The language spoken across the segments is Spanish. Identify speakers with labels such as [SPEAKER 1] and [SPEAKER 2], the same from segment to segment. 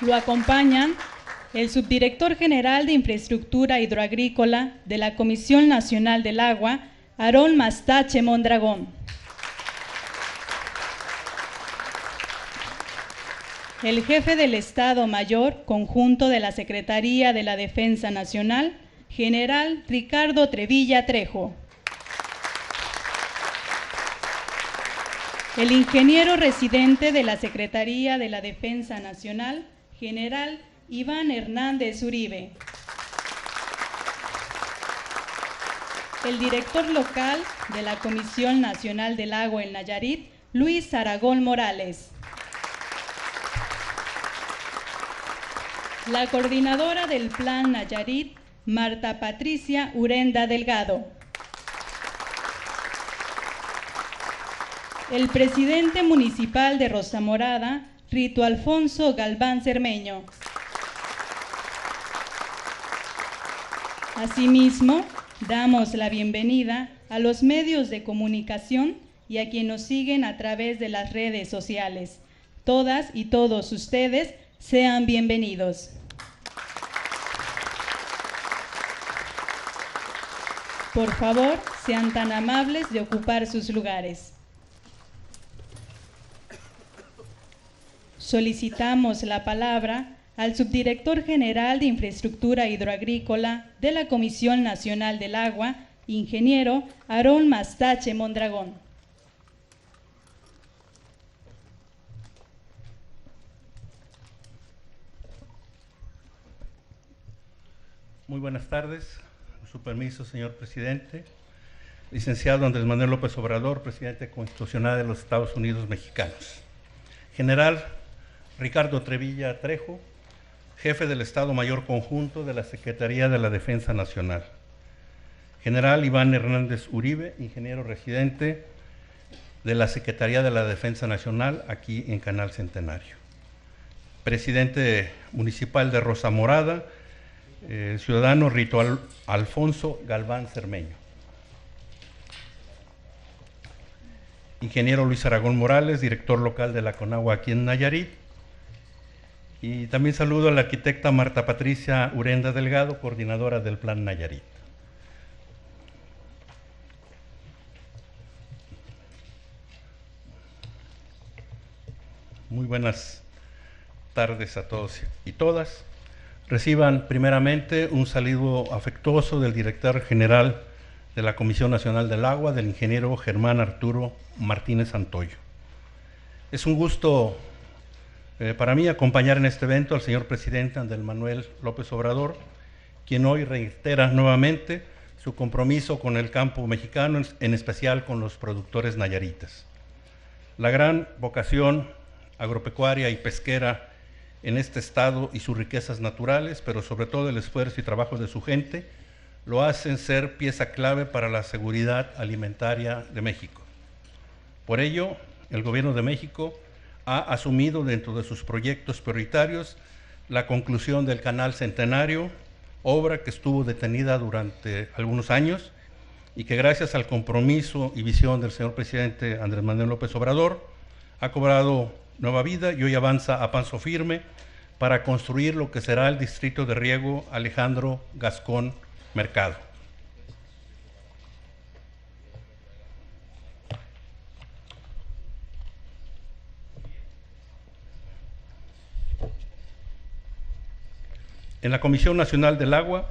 [SPEAKER 1] Lo acompañan el subdirector general de Infraestructura Hidroagrícola de la Comisión Nacional del Agua, Aarón Mastache Mondragón. El jefe del Estado Mayor Conjunto de la Secretaría de la Defensa Nacional, general Ricardo Trevilla Trejo. El ingeniero residente de la Secretaría de la Defensa Nacional, general Iván Hernández Uribe. El director local de la Comisión Nacional del Agua en Nayarit, Luis Aragón Morales. La coordinadora del Plan Nayarit, Marta Patricia Urenda Delgado. El presidente municipal de Rosamorada, Rito Alfonso Galván Cermeño. Asimismo, damos la bienvenida a los medios de comunicación y a quienes nos siguen a través de las redes sociales. Todas y todos ustedes sean bienvenidos. Por favor, sean tan amables de ocupar sus lugares. Solicitamos la palabra al subdirector general de Infraestructura Hidroagrícola de la Comisión Nacional del Agua, ingeniero Aarón Mastache Mondragón.
[SPEAKER 2] Muy buenas tardes. Con su permiso, señor presidente. Licenciado Andrés Manuel López Obrador, presidente constitucional de los Estados Unidos mexicanos. General Ricardo Trevilla Trejo, jefe del Estado Mayor Conjunto de la Secretaría de la Defensa Nacional. General Iván Hernández Uribe, ingeniero residente de la Secretaría de la Defensa Nacional, aquí en Canal Centenario. Presidente municipal de Rosamorada, ciudadano Rito Alfonso Galván Cermeño. Ingeniero Luis Aragón Morales, director local de la Conagua aquí en Nayarit. Y también saludo a la arquitecta Marta Patricia Urenda Delgado, coordinadora del Plan Nayarit. Muy buenas tardes a todos y todas. Reciban primeramente un saludo afectuoso del director general de la Comisión Nacional del Agua, del ingeniero Germán Arturo Martínez Santoyo. Es un gusto para mí acompañar en este evento al señor presidente Andrés Manuel López Obrador, quien hoy reitera nuevamente su compromiso con el campo mexicano, en especial con los productores nayaritas. La gran vocación agropecuaria y pesquera en este estado y sus riquezas naturales, pero sobre todo el esfuerzo y trabajo de su gente, lo hacen ser pieza clave para la seguridad alimentaria de México. Por ello, el Gobierno de México ha asumido dentro de sus proyectos prioritarios la conclusión del Canal Centenario, obra que estuvo detenida durante algunos años y que gracias al compromiso y visión del señor presidente Andrés Manuel López Obrador ha cobrado nueva vida y hoy avanza a paso firme para construir lo que será el distrito de riego Alejandro Gascón Mercado. En la Comisión Nacional del Agua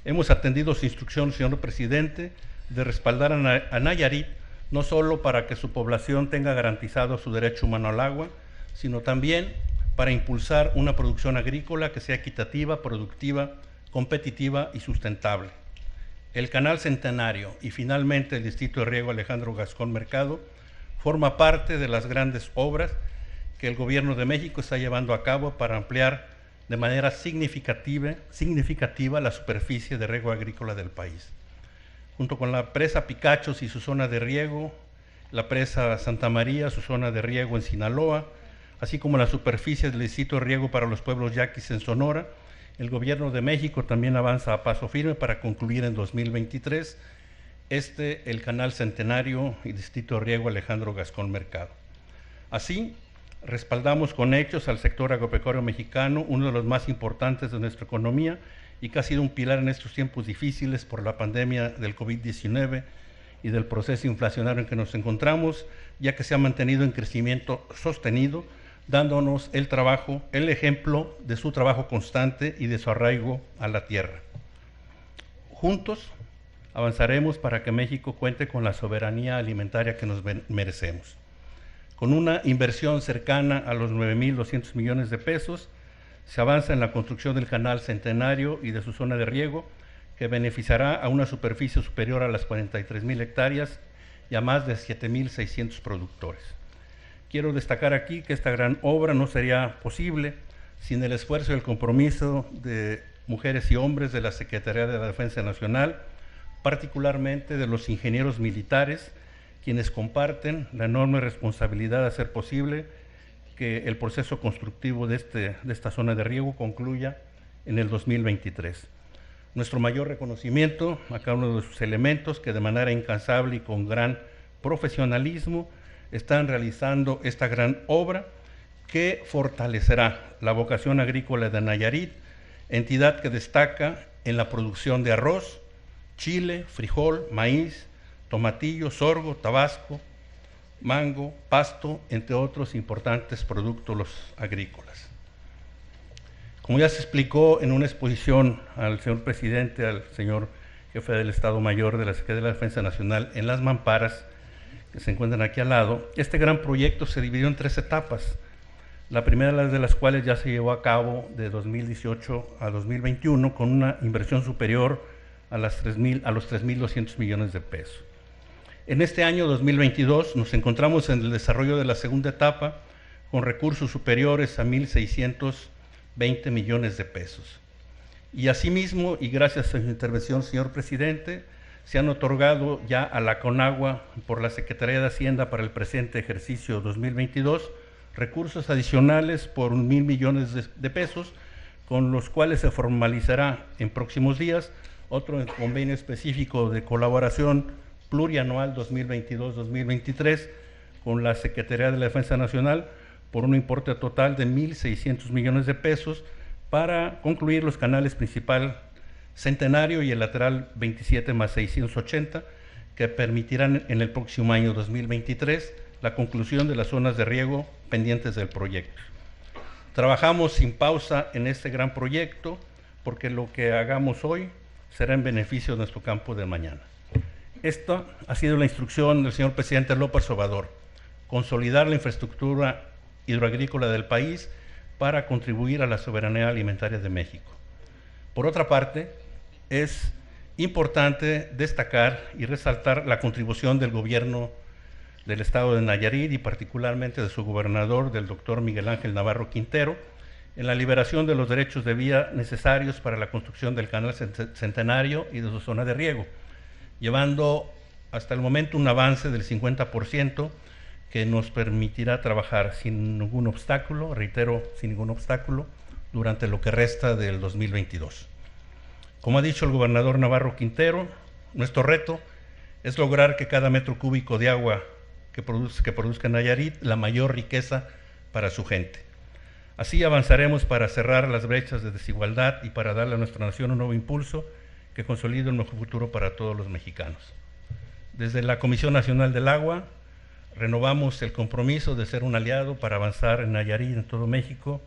[SPEAKER 2] hemos atendido su instrucción, señor presidente, de respaldar a Nayarit no solo para que su población tenga garantizado su derecho humano al agua, sino también para impulsar una producción agrícola que sea equitativa, productiva, competitiva y sustentable. El Canal Centenario y finalmente el Distrito de Riego Alejandro Gascón Mercado forma parte de las grandes obras que el Gobierno de México está llevando a cabo para ampliar de manera significativa la superficie de riego agrícola del país. Junto con la presa Picachos y su zona de riego, la presa Santa María, su zona de riego en Sinaloa, así como la superficie del distrito de riego para los pueblos yaquis en Sonora, el Gobierno de México también avanza a paso firme para concluir en 2023 el Canal Centenario y Distrito de Riego Alejandro Gascón Mercado. Así, Respaldamos con hechos al sector agropecuario mexicano, uno de los más importantes de nuestra economía y que ha sido un pilar en estos tiempos difíciles por la pandemia del COVID-19 y del proceso inflacionario en que nos encontramos, ya que se ha mantenido en crecimiento sostenido, dándonos el ejemplo de su trabajo constante y de su arraigo a la tierra. Juntos avanzaremos para que México cuente con la soberanía alimentaria que nos merecemos. Con una inversión cercana a los 9.200 millones de pesos, se avanza en la construcción del canal Centenario y de su zona de riego, que beneficiará a una superficie superior a las 43,000 hectáreas y a más de 7.600 productores. Quiero destacar aquí que esta gran obra no sería posible sin el esfuerzo y el compromiso de mujeres y hombres de la Secretaría de la Defensa Nacional, particularmente de los ingenieros militares, quienes comparten la enorme responsabilidad de hacer posible que el proceso constructivo de esta zona de riego concluya en el 2023. Nuestro mayor reconocimiento a cada uno de sus elementos que de manera incansable y con gran profesionalismo están realizando esta gran obra que fortalecerá la vocación agrícola de Nayarit, entidad que destaca en la producción de arroz, chile, frijol, maíz, tomatillo, sorgo, tabasco, mango, pasto, entre otros importantes productos agrícolas. Como ya se explicó en una exposición al señor presidente, al señor jefe del Estado Mayor de la Secretaría de la Defensa Nacional, en Las Mamparas, que se encuentran aquí al lado, este gran proyecto se dividió en 3 etapas, la primera de las cuales ya se llevó a cabo de 2018 a 2021 con una inversión superior a los 3.200 millones de pesos. En este año 2022 nos encontramos en el desarrollo de la segunda etapa con recursos superiores a 1.620 millones de pesos. Y asimismo, y gracias a su intervención, señor presidente, se han otorgado ya a la CONAGUA por la Secretaría de Hacienda para el presente ejercicio 2022 recursos adicionales por 1.000 millones de pesos, con los cuales se formalizará en próximos días otro convenio específico de colaboración plurianual 2022-2023 con la Secretaría de la Defensa Nacional por un importe total de 1.600 millones de pesos para concluir los canales principal Centenario y el lateral 27 más 680, que permitirán en el próximo año 2023 la conclusión de las zonas de riego pendientes del proyecto. Trabajamos sin pausa en este gran proyecto porque lo que hagamos hoy será en beneficio de nuestro campo de mañana. Esta ha sido la instrucción del señor presidente López Obrador: consolidar la infraestructura hidroagrícola del país para contribuir a la soberanía alimentaria de México. Por otra parte, es importante destacar y resaltar la contribución del gobierno del estado de Nayarit y particularmente de su gobernador, del doctor Miguel Ángel Navarro Quintero, en la liberación de los derechos de vía necesarios para la construcción del canal Centenario y de su zona de riego, llevando hasta el momento un avance del 50% que nos permitirá trabajar sin ningún obstáculo, reitero, sin ningún obstáculo, durante lo que resta del 2022. Como ha dicho el gobernador Navarro Quintero, nuestro reto es lograr que cada metro cúbico de agua que produzca Nayarit la mayor riqueza para su gente. Así avanzaremos para cerrar las brechas de desigualdad y para darle a nuestra nación un nuevo impulso que consolide un mejor futuro para todos los mexicanos. Desde la Comisión Nacional del Agua, renovamos el compromiso de ser un aliado para avanzar en Nayarit y en todo México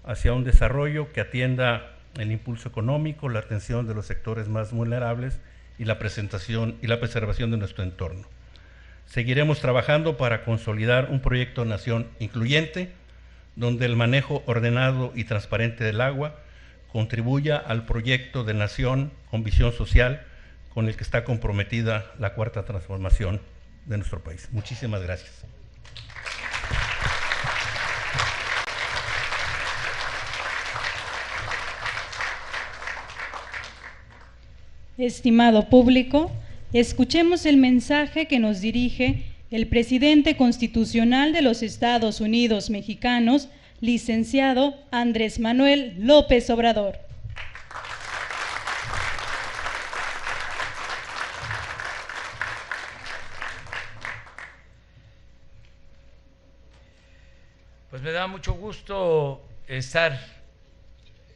[SPEAKER 2] hacia un desarrollo que atienda el impulso económico, la atención de los sectores más vulnerables y la preservación de nuestro entorno. Seguiremos trabajando para consolidar un proyecto de nación incluyente, donde el manejo ordenado y transparente del agua contribuya al proyecto de nación con visión social con el que está comprometida la cuarta transformación de nuestro país. Muchísimas gracias.
[SPEAKER 1] Estimado público, escuchemos el mensaje que nos dirige el presidente constitucional de los Estados Unidos mexicanos, licenciado Andrés Manuel López Obrador.
[SPEAKER 3] Pues me da mucho gusto estar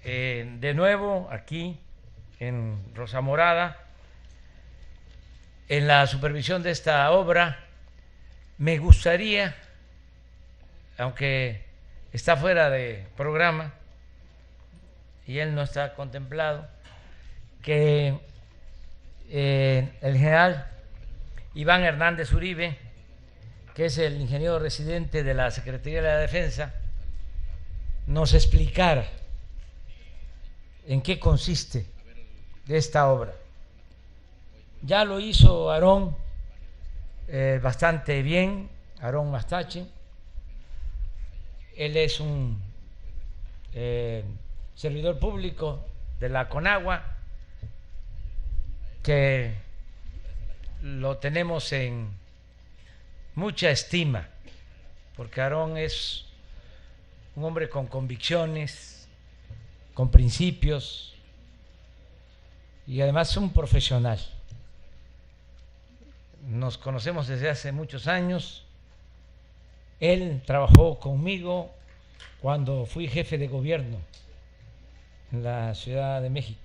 [SPEAKER 3] de nuevo aquí en Rosa Morada, en la supervisión de esta obra. Me gustaría, aunque está fuera de programa y él no está contemplado, que el general Iván Hernández Uribe, que es el ingeniero residente de la Secretaría de la Defensa, nos explicara en qué consiste esta obra. Ya lo hizo Aarón bastante bien, Aarón Mastache. Él es un servidor público de la Conagua, que lo tenemos en mucha estima, porque Aarón es un hombre con convicciones, con principios y además un profesional. Nos conocemos desde hace muchos años. Él trabajó conmigo cuando fui jefe de gobierno en la Ciudad de México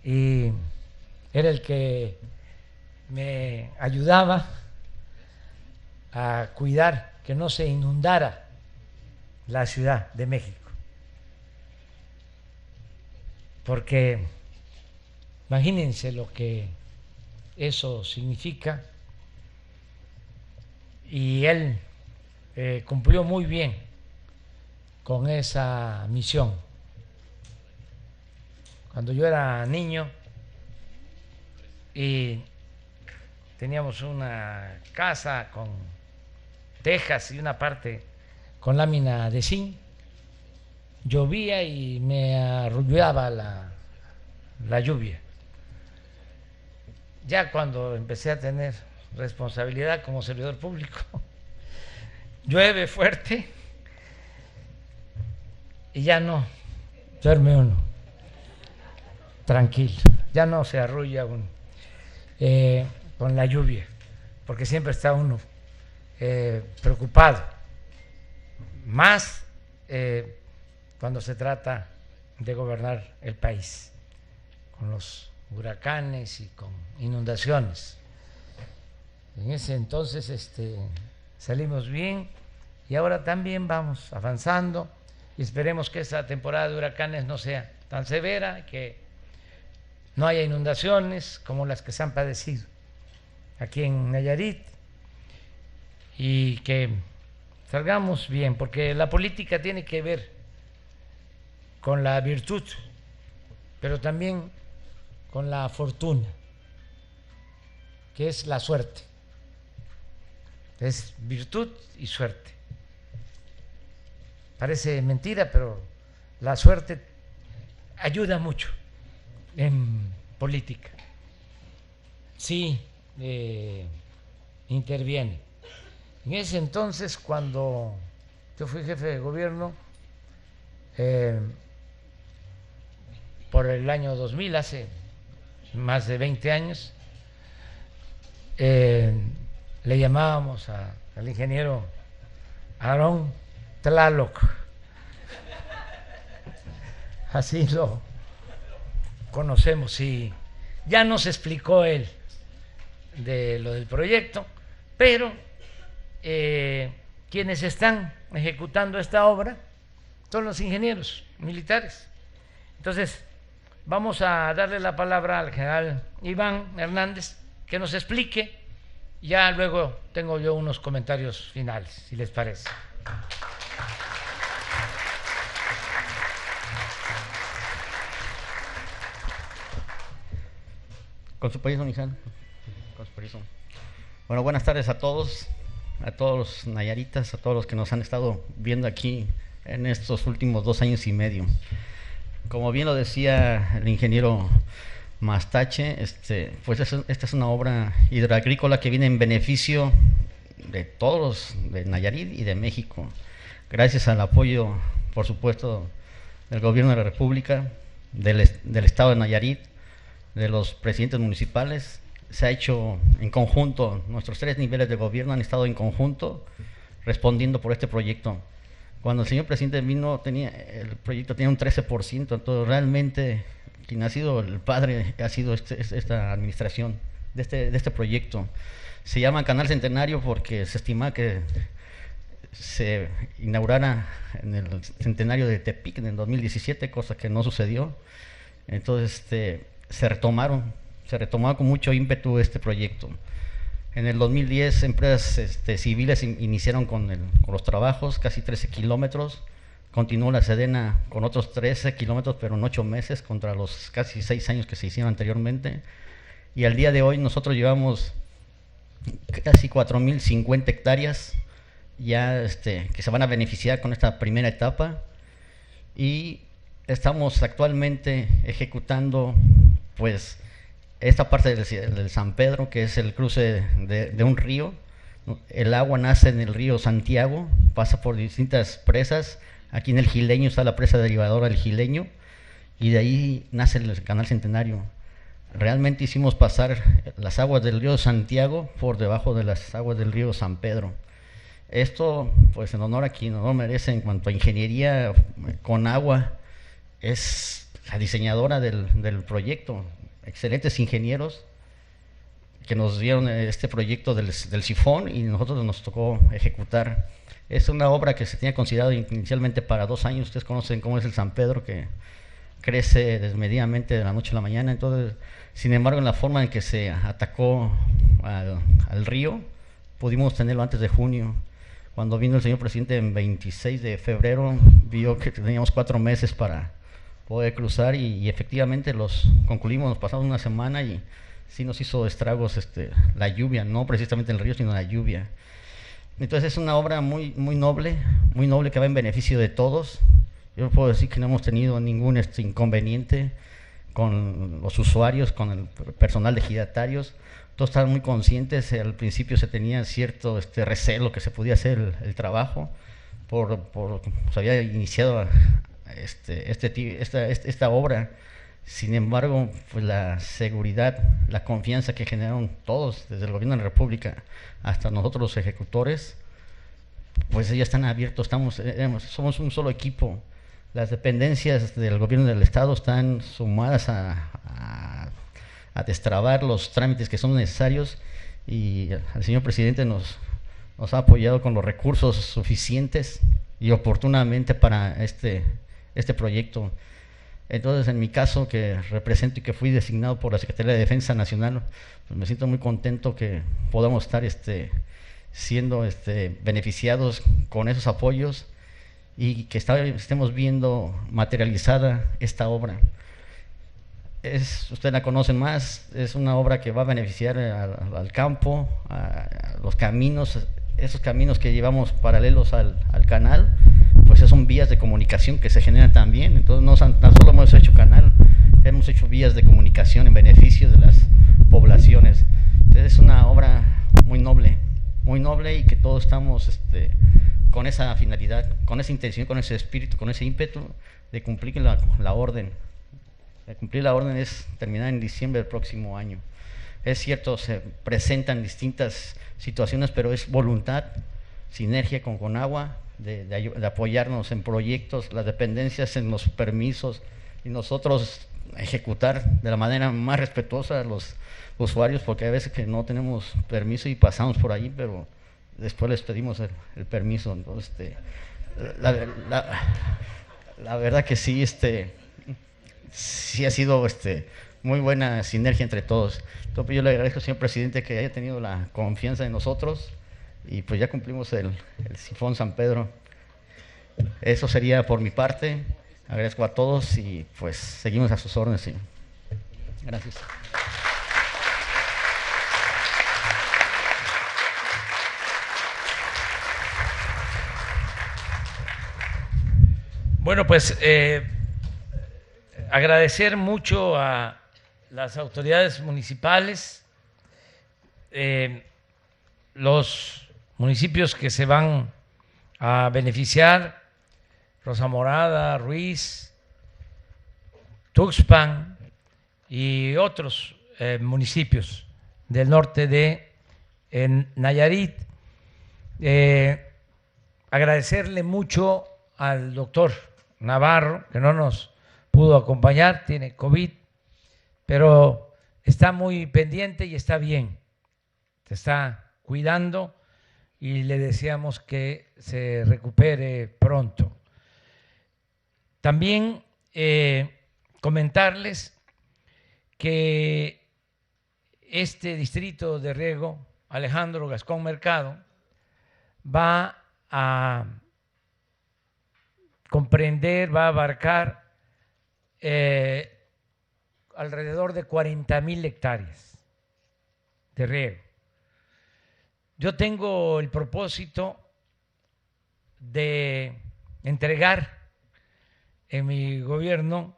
[SPEAKER 3] y era el que me ayudaba a cuidar que no se inundara la Ciudad de México, porque imagínense lo que eso significa, y él cumplió muy bien con esa misión. Cuando yo era niño y teníamos una casa con tejas y una parte con lámina de zinc, llovía y me arrullaba la lluvia. Ya cuando empecé a tener responsabilidad como servidor público, llueve fuerte y ya no duerme uno tranquilo, ya no se arrulla uno con la lluvia, porque siempre está uno preocupado, más cuando se trata de gobernar el país, con los huracanes y con inundaciones. En ese entonces salimos bien y ahora también vamos avanzando y esperemos que esta temporada de huracanes no sea tan severa, que no haya inundaciones como las que se han padecido aquí en Nayarit y que salgamos bien, porque la política tiene que ver con la virtud, pero también con la fortuna, que es la suerte. Es virtud y suerte. Parece mentira, pero la suerte ayuda mucho en política. Sí, interviene. En ese entonces, cuando yo fui jefe de gobierno, por el año 2000, hace más de 20 años, le llamábamos al ingeniero Aarón Tlaloc, así lo conocemos, y ya nos explicó él de lo del proyecto, pero quienes están ejecutando esta obra son los ingenieros militares. Entonces, vamos a darle la palabra al general Iván Hernández, que nos explique. Ya luego tengo yo unos comentarios finales, si les parece.
[SPEAKER 4] Con su permiso, Miján. Con su permiso. Bueno, buenas tardes a todos los nayaritas, a todos los que nos han estado viendo aquí en estos últimos 2 años y medio. Como bien lo decía el ingeniero Mastache, pues esta es una obra hidroagrícola que viene en beneficio de todos, de Nayarit y de México, gracias al apoyo, por supuesto, del gobierno de la República, del estado de Nayarit, de los presidentes municipales. Se ha hecho en conjunto, nuestros 3 niveles de gobierno han estado en conjunto respondiendo por este proyecto. Cuando el señor presidente vino, el proyecto tenía un 13%, entonces realmente quien ha sido el padre ha sido esta administración de este proyecto. Se llama Canal Centenario porque se estima que se inaugurara en el centenario de Tepic en el 2017, cosa que no sucedió. Entonces se retomaron con mucho ímpetu este proyecto. En el 2010 empresas civiles iniciaron con los trabajos, casi 13 kilómetros. Continuó la Sedena con otros 13 kilómetros, pero en 8 meses, contra los casi 6 años que se hicieron anteriormente. Y al día de hoy nosotros llevamos casi 4.050 hectáreas ya que se van a beneficiar con esta primera etapa. Y estamos actualmente ejecutando pues esta parte del San Pedro, que es el cruce de un río. El agua nace en el río Santiago, pasa por distintas presas. Aquí en el Gileño está la presa derivadora del Gileño, y de ahí nace el Canal Centenario. Realmente hicimos pasar las aguas del río Santiago por debajo de las aguas del río San Pedro. Esto, pues en honor a quien honor merece en cuanto a ingeniería con agua, es la diseñadora del proyecto. Excelentes ingenieros que nos dieron este proyecto del sifón, y nosotros nos tocó ejecutar. Es una obra que se tenía considerado inicialmente para 2 años. Ustedes conocen cómo es el San Pedro, que crece desmedidamente de la noche a la mañana. Entonces, sin embargo, en la forma en que se atacó al río, pudimos tenerlo antes de junio. Cuando vino el señor presidente en 26 de febrero, vio que teníamos 4 meses para poder cruzar, y efectivamente los concluimos. Nos pasamos una semana y sí nos hizo estragos la lluvia, no precisamente el río, sino la lluvia. Entonces es una obra muy noble que va en beneficio de todos. Yo puedo decir que no hemos tenido ningún inconveniente con los usuarios, con el personal de ejidatarios. Todos estaban muy conscientes. Al principio se tenía cierto recelo que se podía hacer el trabajo, se había iniciado esta obra. Sin embargo, pues la seguridad, la confianza que generaron todos, desde el gobierno de la República hasta nosotros los ejecutores, pues ya están abiertos. Somos un solo equipo. Las dependencias del gobierno del Estado están sumadas a destrabar los trámites que son necesarios, y el señor presidente nos ha apoyado con los recursos suficientes y oportunamente para este proyecto. Entonces, en mi caso, que represento y que fui designado por la Secretaría de Defensa Nacional, pues me siento muy contento que podamos estar siendo beneficiados con esos apoyos, y que estemos viendo materializada esta obra. Ustedes la conocen más, es una obra que va a beneficiar al campo, a los caminos. Esos caminos que llevamos paralelos al canal, pues son vías de comunicación que se generan también. Entonces no tan solo hemos hecho canal, hemos hecho vías de comunicación en beneficio de las poblaciones. Entonces es una obra muy noble, y que todos estamos con esa finalidad, con esa intención, con ese espíritu, con ese ímpetu de cumplir la orden. De cumplir la orden es terminar en diciembre del próximo año. Es cierto, se presentan distintas situaciones, pero es voluntad, sinergia con Conagua, de apoyarnos en proyectos, las dependencias en los permisos, y nosotros ejecutar de la manera más respetuosa a los usuarios, porque hay veces que no tenemos permiso y pasamos por ahí, pero después les pedimos el permiso. Entonces, la verdad que sí, sí ha sido muy buena sinergia entre todos. Entonces, yo le agradezco al señor presidente que haya tenido la confianza en nosotros, y pues ya cumplimos el sifón San Pedro. Eso sería por mi parte. Agradezco a todos, y pues seguimos a sus órdenes, señor. Gracias.
[SPEAKER 3] Bueno, pues agradecer mucho a las autoridades municipales, los municipios que se van a beneficiar: Rosa Morada, Ruiz, Tuxpan y otros municipios del norte de Nayarit. agradecerle mucho al doctor Navarro, que no nos pudo acompañar, tiene COVID, pero está muy pendiente y está bien, se está cuidando y le deseamos que se recupere pronto. También comentarles que este distrito de riego, Alejandro Gascón Mercado, va a comprender, va a abarcar alrededor de 40,000 hectáreas de riego. Yo tengo el propósito de entregar en mi gobierno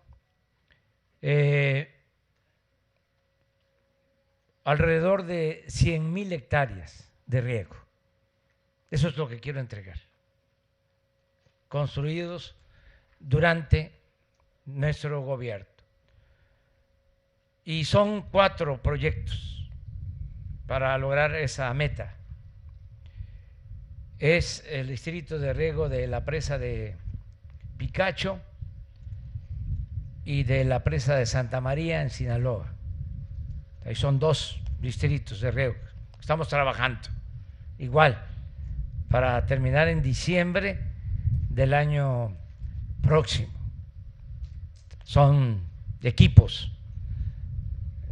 [SPEAKER 3] alrededor de 100,000 hectáreas de riego. Eso es lo que quiero entregar, construidos durante nuestro gobierno. Y son 4 proyectos para lograr esa meta. Es el distrito de riego de la presa de Picacho y de la presa de Santa María en Sinaloa. Ahí son 2 distritos de riego. Estamos trabajando igual para terminar en diciembre del año próximo. Son equipos.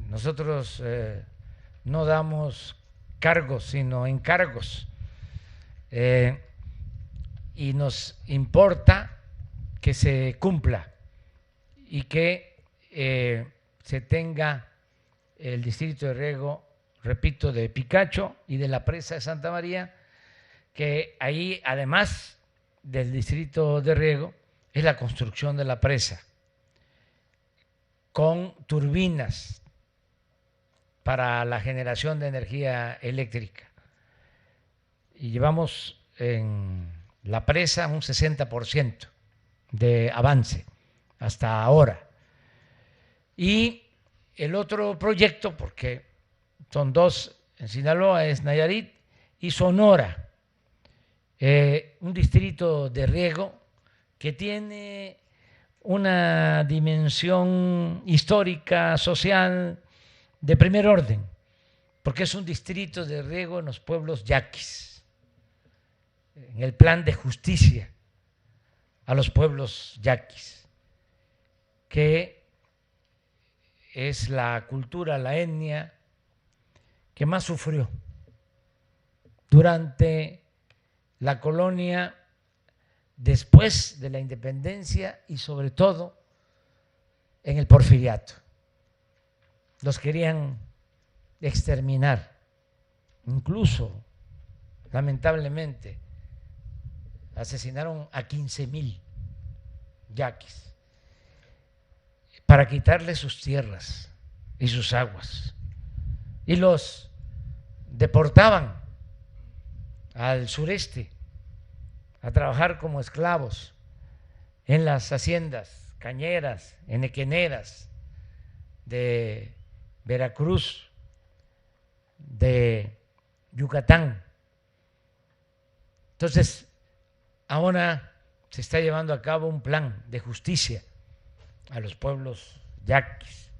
[SPEAKER 3] Nosotros no damos cargos, sino encargos. Y nos importa que se cumpla y que se tenga el distrito de riego, repito, de Picacho y de la presa de Santa María, que ahí, además del distrito de riego, es la construcción de la presa con turbinas para la generación de energía eléctrica. Y llevamos en la presa un 60% de avance hasta ahora. Y el otro proyecto, porque son 2 en Sinaloa, es Nayarit y Sonora, un distrito de riego que tiene una dimensión histórica, social, de primer orden, porque es un distrito de riego en los pueblos yaquis, en el plan de justicia a los pueblos yaquis, que es la cultura, la etnia que más sufrió durante la colonia, después de la independencia y sobre todo en el porfiriato. Los querían exterminar, incluso, lamentablemente, asesinaron a 15,000 yaquis para quitarles sus tierras y sus aguas, y los deportaban al sureste a trabajar como esclavos en las haciendas cañeras, enequeneras de Veracruz, de Yucatán. Entonces, ahora se está llevando a cabo un plan de justicia a los pueblos yaquis.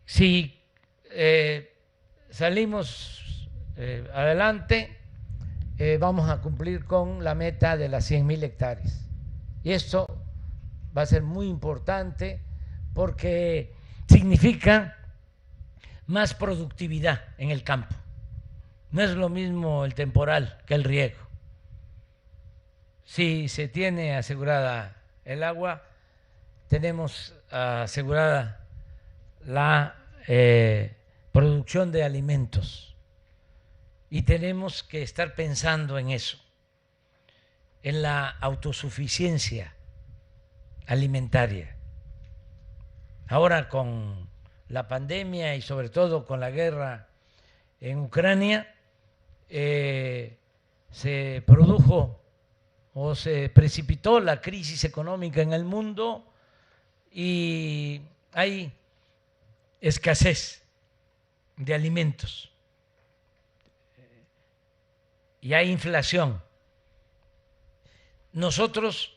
[SPEAKER 3] Si salimos adelante, vamos a cumplir con la meta de las 100,000 hectáreas. Y esto va a ser muy importante porque significa más productividad en el campo. No es lo mismo el temporal que el riego. Si se tiene asegurada el agua, tenemos asegurada la producción de alimentos. Y tenemos que estar pensando en eso, en la autosuficiencia alimentaria. Ahora con la pandemia y sobre todo con la guerra en Ucrania, se produjo o se precipitó la crisis económica en el mundo y hay escasez de alimentos y hay inflación nosotros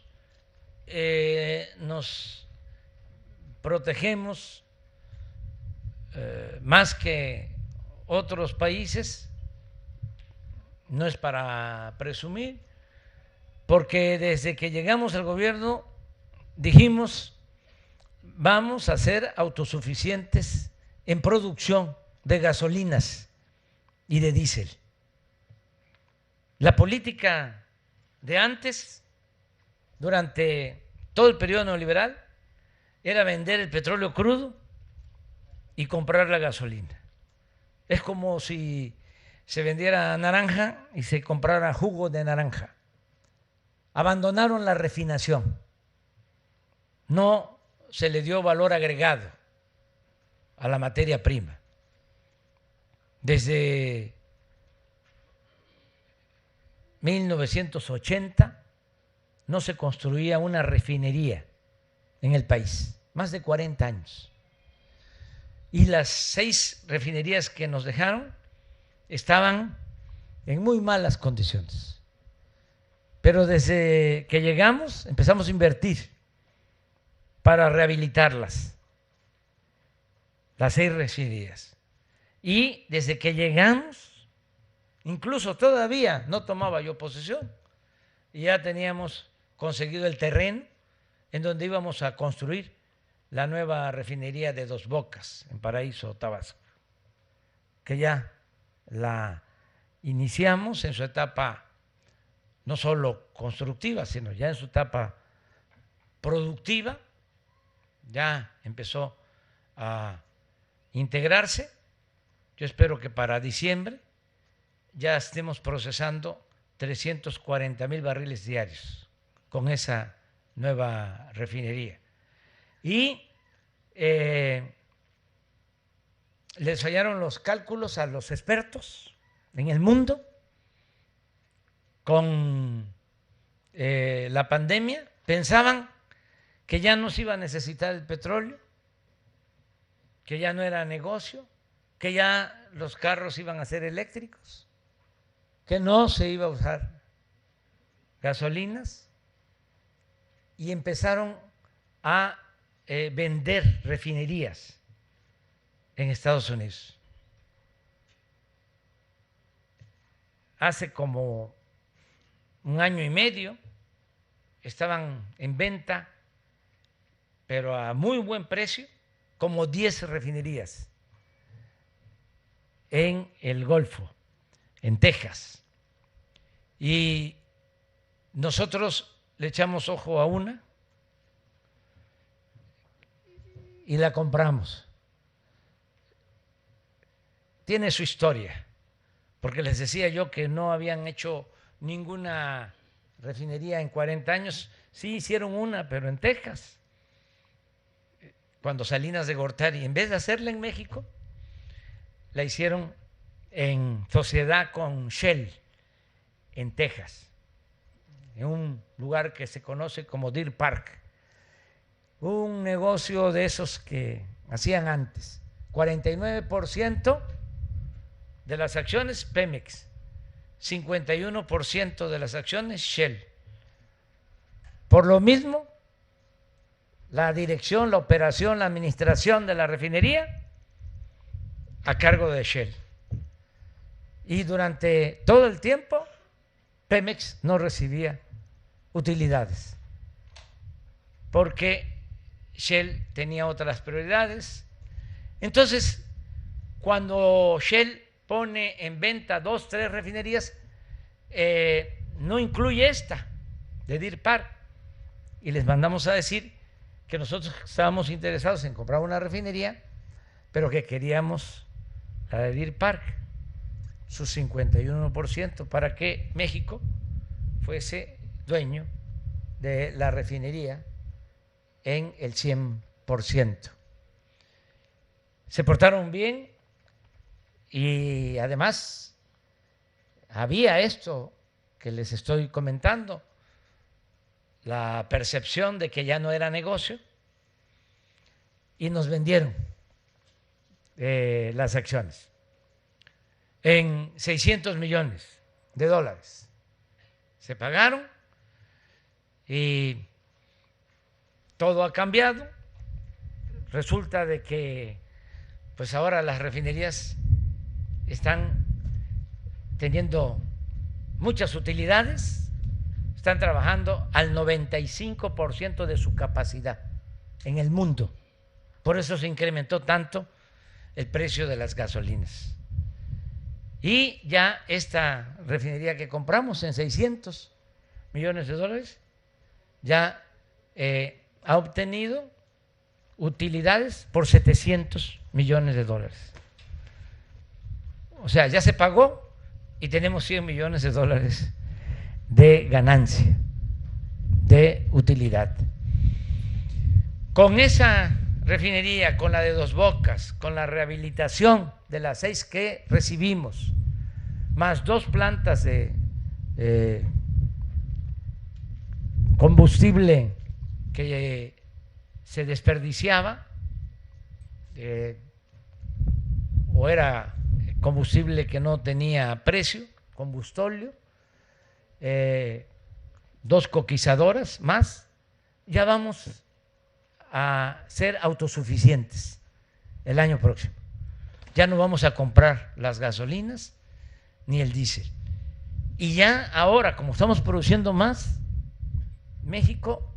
[SPEAKER 3] nos protegemos más que otros países, no es para presumir, porque desde que llegamos al gobierno dijimos vamos a ser autosuficientes en producción de gasolinas y de diésel. La política de antes, durante todo el periodo neoliberal, era vender el petróleo crudo y comprar la gasolina. Es como si se vendiera naranja y se comprara jugo de naranja. Abandonaron la refinación. No se le dio valor agregado a la materia prima. Desde 1980 no se construía una refinería en el país, más de 40 años. Y las 6 refinerías que nos dejaron estaban en muy malas condiciones. Pero desde que llegamos empezamos a invertir para rehabilitarlas, las 6 refinerías. Y desde que llegamos, incluso todavía no tomaba yo posesión, y ya teníamos conseguido el terreno en donde íbamos a construir la nueva refinería de Dos Bocas, en Paraíso, Tabasco, que ya la iniciamos en su etapa no solo constructiva, sino ya en su etapa productiva, ya empezó a integrarse. Yo espero que para diciembre ya estemos procesando 340,000 barriles diarios con esa nueva refinería. Y les fallaron los cálculos a los expertos en el mundo con la pandemia. Pensaban que ya no se iba a necesitar el petróleo, que ya no era negocio, que ya los carros iban a ser eléctricos, que no se iba a usar gasolinas, y empezaron a vender refinerías en Estados Unidos. Hace como 1 año y medio estaban en venta, pero a muy buen precio, como 10 refinerías en el Golfo, en Texas. Y nosotros le echamos ojo a una y la compramos. Tiene su historia, porque les decía yo que no habían hecho ninguna refinería en 40 años. Sí hicieron una, pero en Texas, cuando Salinas de Gortari, en vez de hacerla en México, la hicieron en sociedad con Shell, en Texas, en un lugar que se conoce como Deer Park, un negocio de esos que hacían antes. 49% de las acciones Pemex, 51% de las acciones Shell. Por lo mismo, la dirección, la operación, la administración de la refinería a cargo de Shell. Y durante todo el tiempo, Pemex no recibía utilidades, porque Shell tenía otras prioridades. Entonces, cuando Shell pone en venta 2, 3 refinerías, no incluye esta de Deer Park, y les mandamos a decir que nosotros estábamos interesados en comprar una refinería, pero que queríamos la de Deer Park, su 51%, para que México fuese dueño de la refinería en el 100%. Se portaron bien y además había esto que les estoy comentando, la percepción de que ya no era negocio, y nos vendieron las acciones en $600 millones. Se pagaron y todo ha cambiado. Resulta de que pues ahora las refinerías están teniendo muchas utilidades, están trabajando al 95% de su capacidad en el mundo. Por eso se incrementó tanto el precio de las gasolinas. Y ya esta refinería que compramos en 600 millones de dólares ya ha obtenido utilidades por 700 millones de dólares. O sea, ya se pagó y tenemos 100 millones de dólares de ganancia, de utilidad. Con esa refinería, con la de Dos Bocas, con la rehabilitación de las 6 que recibimos, más 2 plantas de combustible que se desperdiciaba, o era combustible que no tenía precio, combustóleo, 2 coquizadoras más, ya vamos a ser autosuficientes el año próximo. Ya no vamos a comprar las gasolinas ni el diésel. Y ya ahora, como estamos produciendo más, México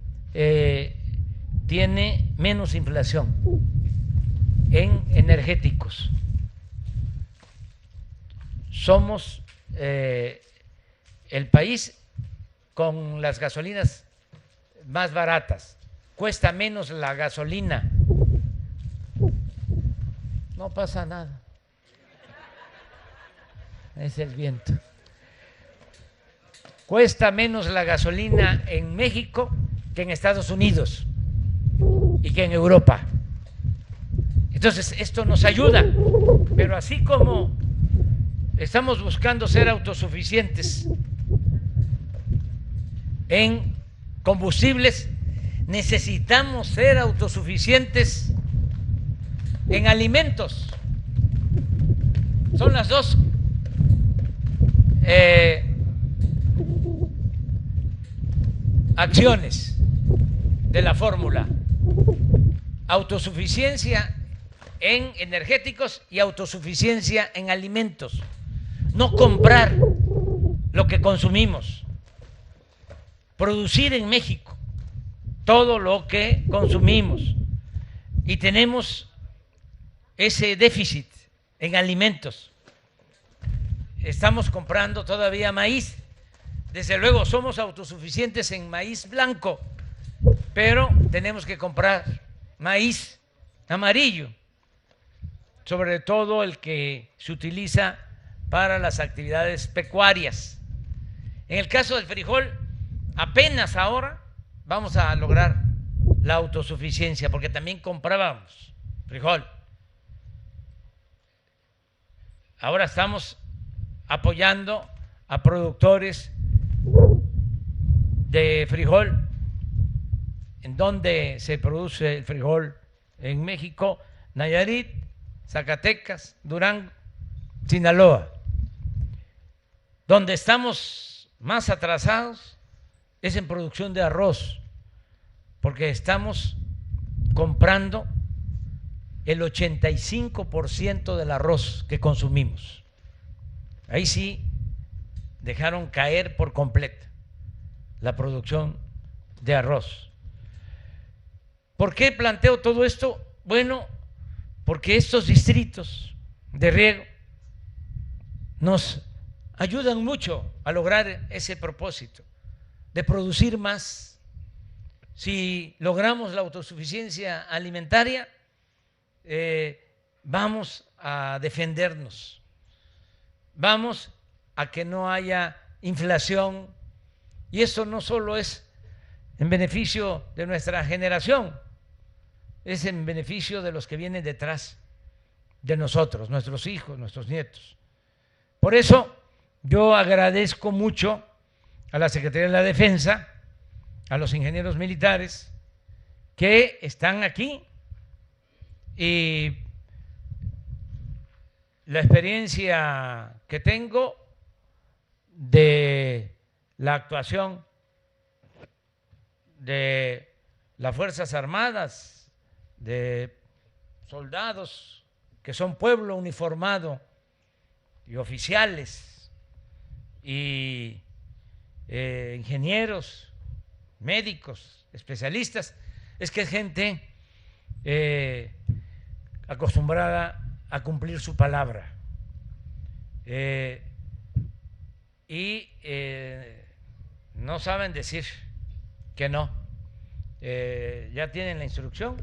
[SPEAKER 3] tiene menos inflación en energéticos. Somos el país con las gasolinas más baratas. Cuesta menos la gasolina. No pasa nada. Es el viento. Cuesta menos la gasolina en México que en Estados Unidos y que en Europa. Entonces, esto nos ayuda. Pero así como estamos buscando ser autosuficientes en combustibles, necesitamos ser autosuficientes en alimentos. Son las dos acciones de la fórmula: autosuficiencia en energéticos y autosuficiencia en alimentos. No comprar lo que consumimos, producir en México todo lo que consumimos, y tenemos ese déficit en alimentos. Estamos comprando todavía maíz. Desde luego somos autosuficientes en maíz blanco, pero tenemos que comprar maíz amarillo, sobre todo el que se utiliza para las actividades pecuarias. En el caso del frijol, apenas ahora vamos a lograr la autosuficiencia, porque también comprábamos frijol. Ahora estamos apoyando a productores de frijol. ¿En dónde se produce el frijol? En México: Nayarit, Zacatecas, Durango, Sinaloa. Donde estamos más atrasados es en producción de arroz, porque estamos comprando el 85% del arroz que consumimos. Ahí sí dejaron caer por completo la producción de arroz. ¿Por qué planteo todo esto? Bueno, porque estos distritos de riego nos ayudan mucho a lograr ese propósito de producir más. Si logramos la autosuficiencia alimentaria, vamos a defendernos, vamos a que no haya inflación, y eso no solo es en beneficio de nuestra generación, es en beneficio de los que vienen detrás de nosotros, nuestros hijos, nuestros nietos. Por eso yo agradezco mucho a la Secretaría de la Defensa, a los ingenieros militares que están aquí, y la experiencia que tengo de la actuación de las Fuerzas Armadas, de soldados que son pueblo uniformado y oficiales y ingenieros, médicos, especialistas, es que es gente acostumbrada a cumplir su palabra y no saben decir que no. Ya tienen la instrucción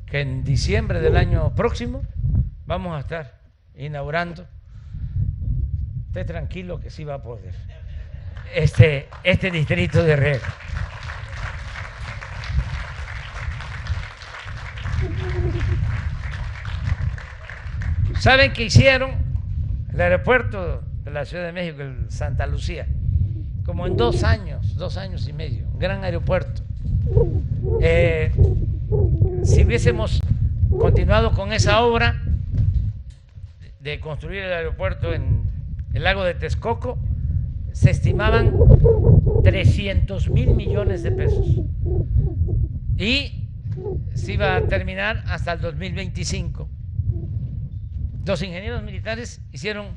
[SPEAKER 3] que en diciembre del año próximo vamos a estar inaugurando. Esté tranquilo que sí va a poder este distrito de riego. ¿Saben qué hicieron? El aeropuerto de la Ciudad de México, el Santa Lucía, como en 2 años y medio, un gran aeropuerto. Si hubiésemos continuado con esa obra de construir el aeropuerto en el lago de Texcoco, se estimaban 300,000 millones de pesos y se iba a terminar hasta el 2025. Los ingenieros militares hicieron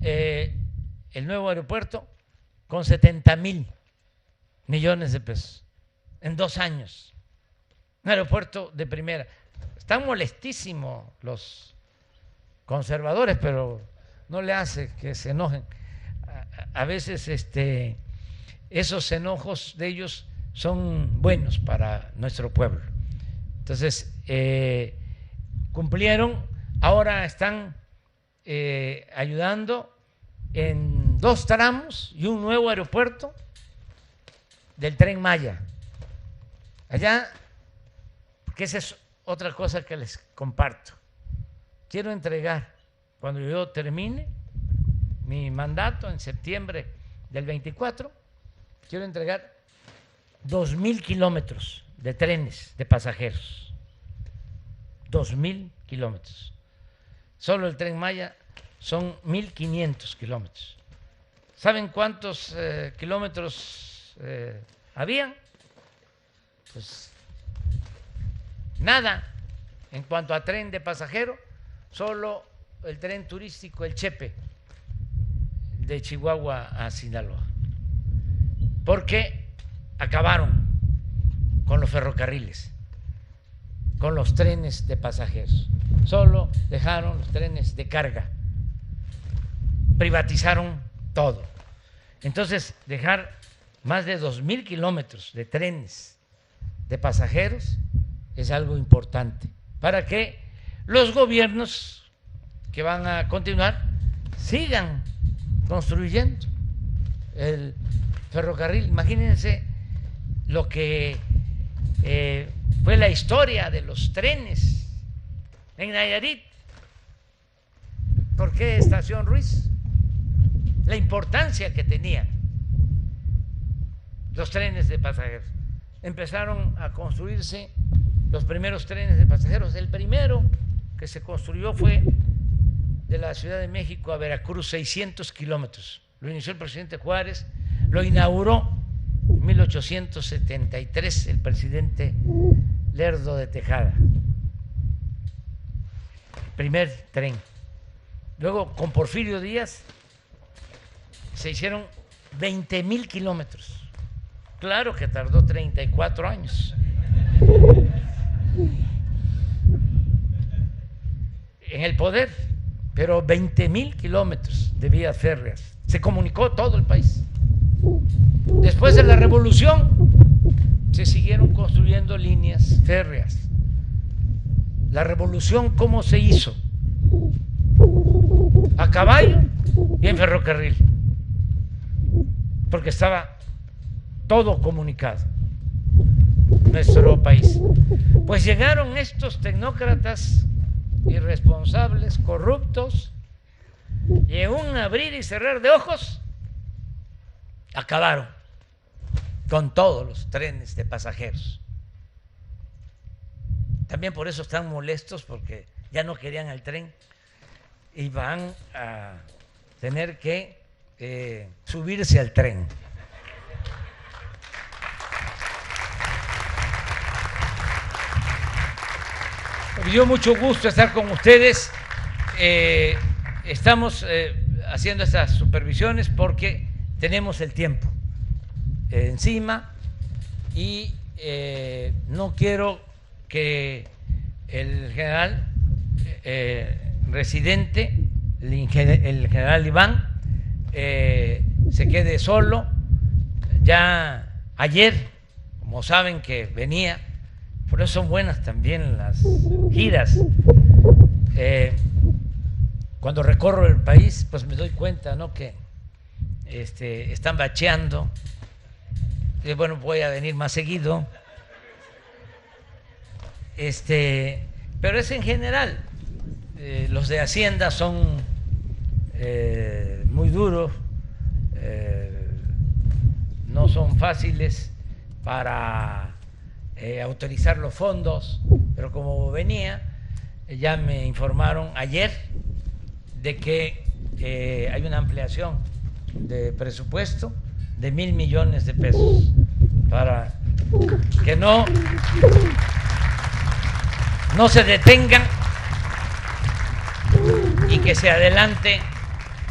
[SPEAKER 3] el nuevo aeropuerto con 70,000 millones de pesos en 2 años. Un aeropuerto de primera. Están molestísimos los conservadores, pero no le hace que se enojen. A veces esos enojos de ellos son buenos para nuestro pueblo. Entonces, cumplieron, ahora están ayudando en 2 tramos y un nuevo aeropuerto del Tren Maya. Allá, que esa es otra cosa que les comparto. Quiero entregar, cuando yo termine mi mandato en septiembre del 24, quiero entregar 2,000 kilómetros de trenes de pasajeros. 2,000 kilómetros. Solo el Tren Maya son 1,500 kilómetros. ¿Saben cuántos kilómetros habían? Pues nada. En cuanto a tren de pasajero, solo el tren turístico, el Chepe, de Chihuahua a Sinaloa, porque acabaron con los ferrocarriles, con los trenes de pasajeros, solo dejaron los trenes de carga, privatizaron todo. Entonces, dejar más de 2,000 kilómetros de trenes de pasajeros es algo importante para que los gobiernos que van a continuar sigan construyendo el ferrocarril. Imagínense lo que fue la historia de los trenes en Nayarit. ¿Por qué Estación Ruiz? La importancia que tenían los trenes de pasajeros. Empezaron a construirse los primeros trenes de pasajeros. El primero que se construyó fue de la Ciudad de México a Veracruz, 600 kilómetros. Lo inició el presidente Juárez, lo inauguró en 1873 el presidente Lerdo de Tejada. El primer tren. Luego, con Porfirio Díaz, se hicieron 20,000 kilómetros. Claro que tardó 34 años. En el poder, pero 20,000 kilómetros de vías férreas. Se comunicó todo el país. Después de la Revolución, se siguieron construyendo líneas férreas. La Revolución, ¿cómo se hizo? A caballo y en ferrocarril, porque estaba todo comunicado nuestro país. Pues llegaron estos tecnócratas irresponsables, corruptos, y en un abrir y cerrar de ojos acabaron con todos los trenes de pasajeros. También por eso están molestos, porque ya no querían el tren y van a tener que subirse al tren. Me dio mucho gusto estar con ustedes. Estamos haciendo estas supervisiones porque tenemos el tiempo encima y no quiero que el general residente, el general Iván, se quede solo. Ya ayer, como saben que venía, por eso son buenas también las giras. Cuando recorro el país, pues me doy cuenta, ¿no?, que están bacheando. Y bueno, voy a venir más seguido. Pero es en general. Los de Hacienda son muy duros, no son fáciles para autorizar los fondos, pero como venía, ya me informaron ayer de que hay una ampliación de presupuesto de 1,000 millones de pesos para que no se detengan y que se adelante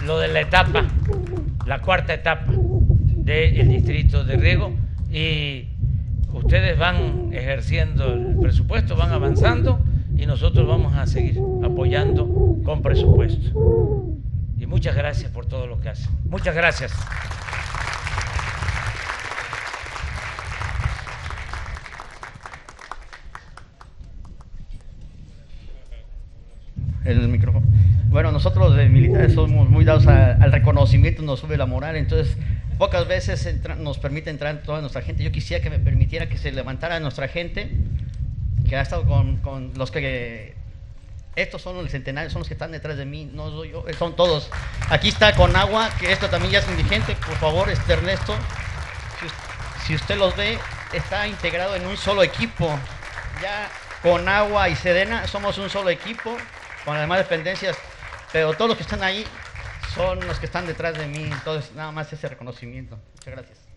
[SPEAKER 3] lo de la etapa, la cuarta etapa del distrito de riego, y ustedes van ejerciendo el presupuesto, van avanzando y nosotros vamos a seguir apoyando con presupuesto. Y muchas gracias por todo lo que hacen. Muchas gracias.
[SPEAKER 4] El micrófono. Bueno, nosotros de militares somos muy dados al reconocimiento, nos sube la moral, entonces pocas veces nos permite entrar toda nuestra gente. Yo quisiera que me permitiera que se levantara nuestra gente, que ha estado con los que... Estos son los centenarios, son los que están detrás de mí, no soy yo, son todos. Aquí está Conagua, que esto también ya es indigente, por favor, Ernesto. Si usted los ve, está integrado en un solo equipo. Ya Conagua y Sedena somos un solo equipo, con las demás dependencias, pero todos los que están ahí son los que están detrás de mí, entonces nada más ese reconocimiento. Muchas gracias.